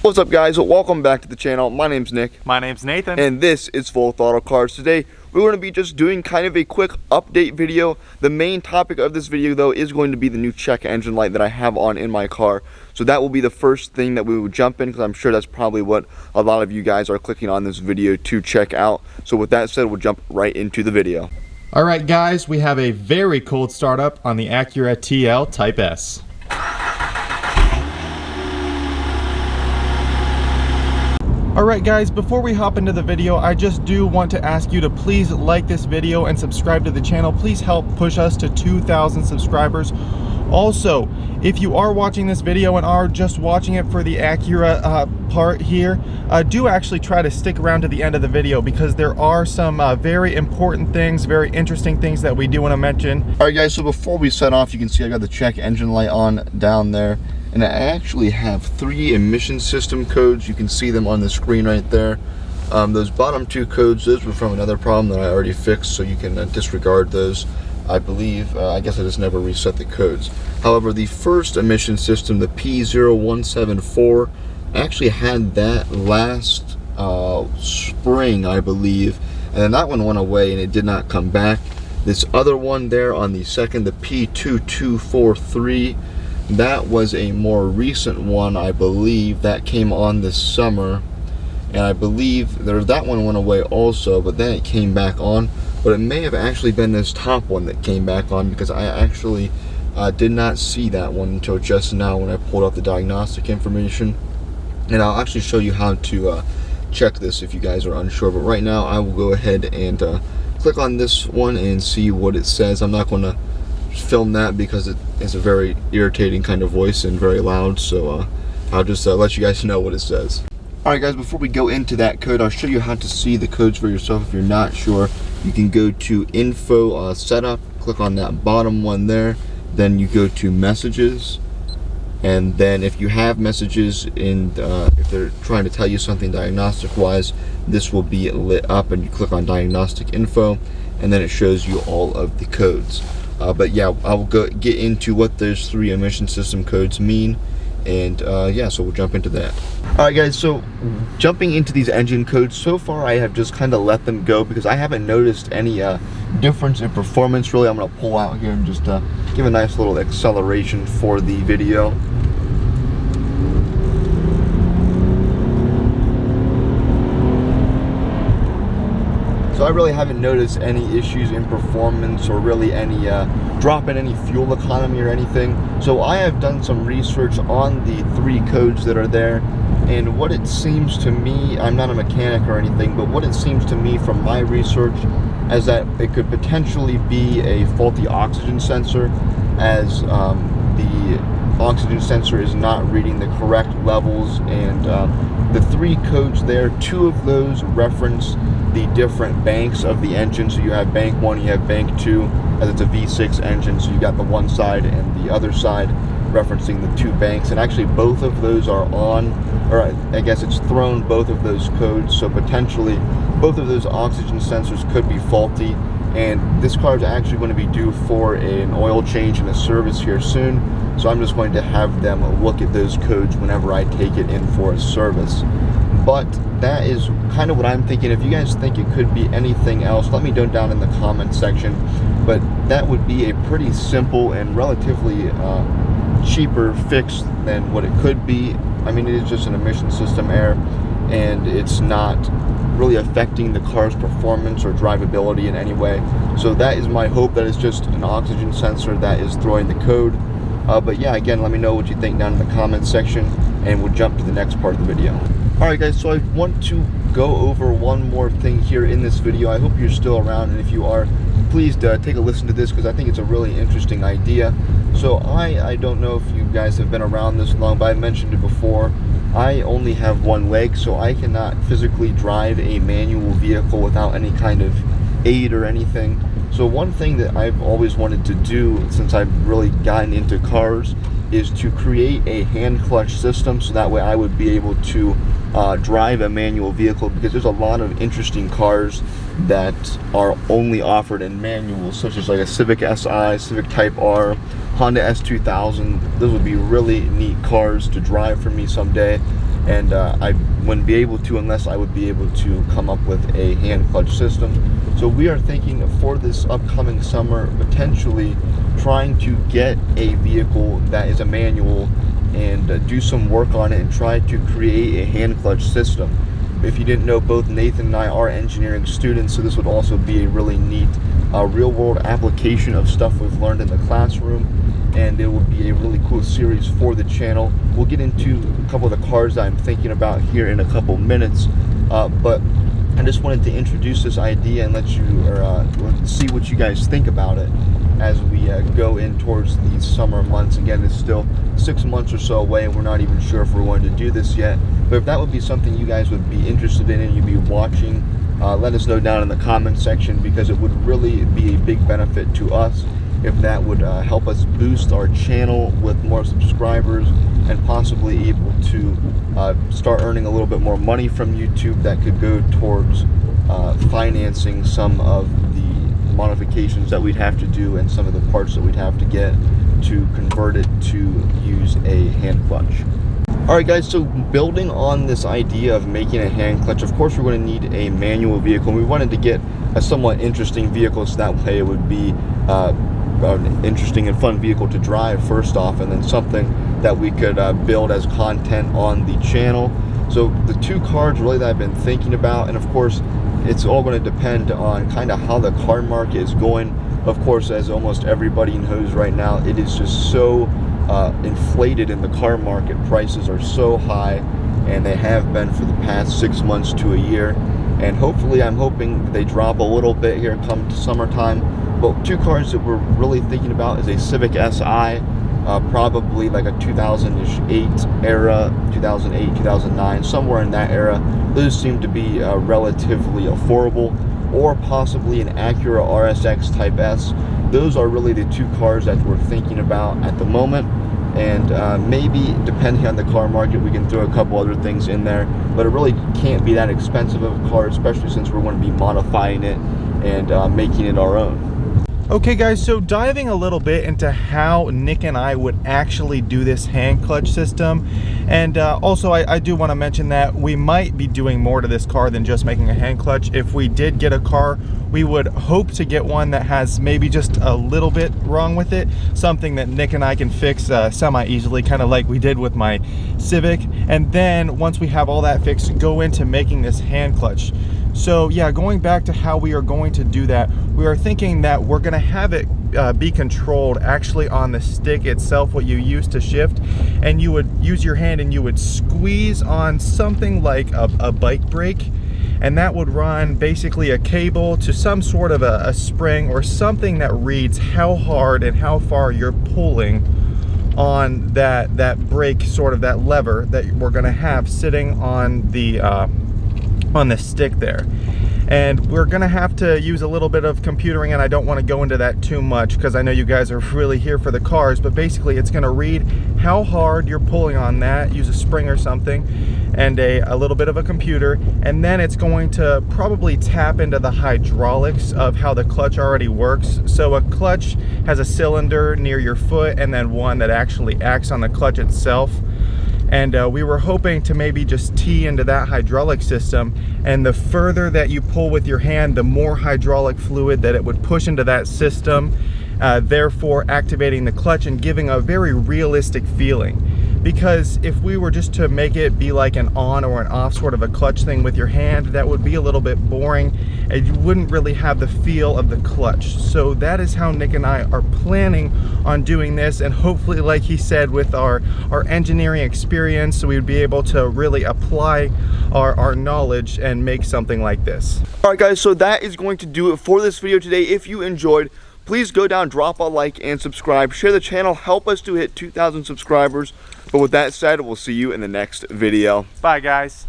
What's up, guys? Welcome back to the channel. My name's Nick. My name's Nathan. And this is Full Throttle Cars. Today, we're going to be just doing kind of a quick update video. The main topic of this video, though, is going to be the new check engine light that I have on in my car. So that will be the first thing that we will jump in, because I'm sure that's probably what a lot of you guys are clicking on this video to check out. So with that said, we'll jump right into the video. Alright guys, we have a very cold startup on the Acura TL Type S. Alright guys, before we hop into the video, I just do want to ask you to please like this video and subscribe to the channel. Please help push us to 2,000 subscribers. Also, if you are watching this video and are just watching it for the Acura part here, do actually try to stick around to the end of the video, because there are some very important things, very interesting things that we do want to mention. Alright guys, so before we set off, you can see I got the check engine light on down there. And I actually have 3 emission system codes. You can see them on the screen right there. Those bottom 2 codes, those were from another problem that I already fixed, so you can disregard those, I believe. I guess I just never reset the codes. However, the first emission system, the P0134, actually had that last spring, I believe. And then that one went away and it did not come back. This other one there on the second, the P2243, that was a more recent one, I believe. That came on this summer, and I believe that one went away also, but then it came back on. But it may have actually been this top one that came back on, because I actually did not see that one until just now when I pulled up the diagnostic information. And I'll actually show you how to check this if you guys are unsure. But right now I will go ahead and click on this one and see what it says. I'm not going to film that because it is a very irritating kind of voice and very loud, so I'll just let you guys know what it says. Alright guys, before we go into that code, I'll show you how to see the codes for yourself. If you're not sure, you can go to info setup, click on that bottom one there, then you go to messages, and then if you have messages in if they're trying to tell you something diagnostic wise, this will be lit up, and you click on diagnostic info, and then it shows you all of the codes. But yeah, I'll get into what those 3 emission system codes mean, and yeah, so we'll jump into that. Alright guys, so jumping into these engine codes, so far I have just kind of let them go because I haven't noticed any difference in performance really. I'm going to pull out here and just give a nice little acceleration for the video. So I really haven't noticed any issues in performance or really any drop in any fuel economy or anything. So I have done some research on the 3 codes that are there, and what it seems to me, I'm not a mechanic or anything, but what it seems to me from my research is that it could potentially be a faulty oxygen sensor, as the oxygen sensor is not reading the correct levels. And the 3 codes there, 2 of those reference the different banks of the engine. So you have bank 1, you have bank 2, as it's a V6 engine, so you got the one side and the other side referencing the 2 banks. And actually both of those are on, or I guess it's thrown both of those codes, so potentially both of those oxygen sensors could be faulty. And this car is actually going to be due for an oil change and a service here soon, so I'm just going to have them look at those codes whenever I take it in for a service. But that is kind of what I'm thinking. If you guys think it could be anything else, let me know down in the comment section. But that would be a pretty simple and relatively cheaper fix than what it could be. I mean, it is just an emission system error, and it's not really affecting the car's performance or drivability in any way. So that is my hope, that it's just an oxygen sensor that is throwing the code. But yeah, again, let me know what you think down in the comment section, and we'll jump to the next part of the video. Alright guys, so I want to go over one more thing here in this video. I hope you're still around, and if you are, please take a listen to this, because I think it's a really interesting idea. So I don't know if you guys have been around this long, but I mentioned it before. I only have one leg, so I cannot physically drive a manual vehicle without any kind of aid or anything. So one thing that I've always wanted to do since I've really gotten into cars is to create a hand clutch system, so that way I would be able to drive a manual vehicle, because there's a lot of interesting cars that are only offered in manuals, such as like a Civic Si, Civic Type R, Honda S2000. Those would be really neat cars to drive for me someday. and I wouldn't be able to unless I would be able to come up with a hand clutch system. So we are thinking for this upcoming summer, potentially trying to get a vehicle that is a manual and do some work on it and try to create a hand clutch system. If you didn't know, both Nathan and I are engineering students, so this would also be a really neat real world application of stuff we've learned in the classroom, and it would be a really cool series for the channel. We'll get into a couple of the cars that I'm thinking about here in a couple minutes, but I just wanted to introduce this idea and let you see what you guys think about it as we go in towards these summer months. Again, it's still 6 months or so away, and we're not even sure if we're going to do this yet. But if that would be something you guys would be interested in and you'd be watching, let us know down in the comment section, because it would really be a big benefit to us if that would help us boost our channel with more subscribers and possibly able to start earning a little bit more money from YouTube that could go towards financing some of the modifications that we'd have to do and some of the parts that we'd have to get to convert it to use a hand clutch. Alright guys, so building on this idea of making a hand clutch, of course we're going to need a manual vehicle. We wanted to get a somewhat interesting vehicle, so that way it would be an interesting and fun vehicle to drive first off, and then something that we could build as content on the channel. So the two cars really that I've been thinking about, and of course it's all going to depend on kind of how the car market is going. Of course, as almost everybody knows right now, it is just so inflated in the car market. Prices are so high, and they have been for the past 6 months to a year, and hopefully I'm hoping they drop a little bit here come to summertime. But two cars that we're really thinking about is a Civic Si, probably like a 2008 era, 2008, 2009, somewhere in that era. Those seem to be relatively affordable, or possibly an Acura RSX Type S. Those are really the two cars that we're thinking about at the moment, and maybe depending on the car market we can throw a couple other things in there, but it really can't be that expensive of a car, especially since we're going to be modifying it and making it our own. Okay guys, so diving a little bit into how Nick and I would actually do this hand clutch system, and also I do want to mention that we might be doing more to this car than just making a hand clutch. If we did get a car, we would hope to get one that has maybe just a little bit wrong with it, something that Nick and I can fix semi-easily, kind of like we did with my Civic, and then once we have all that fixed, go into making this hand clutch. So yeah, going back to how we are going to do that, we are thinking that we're going to have it be controlled actually on the stick itself, what you use to shift, and you would use your hand and you would squeeze on something like a bike brake, and that would run basically a cable to some sort of a spring or something that reads how hard and how far you're pulling on that brake, sort of that lever that we're going to have sitting on the stick there. And we're gonna have to use a little bit of computering, and I don't want to go into that too much because I know you guys are really here for the cars, but basically it's gonna read how hard you're pulling on that, use a spring or something, and a little bit of a computer, and then it's going to probably tap into the hydraulics of how the clutch already works. So a clutch has a cylinder near your foot and then one that actually acts on the clutch itself. And we were hoping to maybe just tee into that hydraulic system, and the further that you pull with your hand, the more hydraulic fluid that it would push into that system, therefore activating the clutch and giving a very realistic feeling. Because if we were just to make it be like an on or an off sort of a clutch thing with your hand, that would be a little bit boring and you wouldn't really have the feel of the clutch. So that is how Nick and I are planning on doing this, and hopefully, like he said, with our engineering experience, we would be able to really apply our knowledge and make something like this. Alright guys, so that is going to do it for this video today. If you enjoyed, please go down, drop a like and subscribe, share the channel, help us to hit 2,000 subscribers. But with that said, we'll see you in the next video. Bye guys.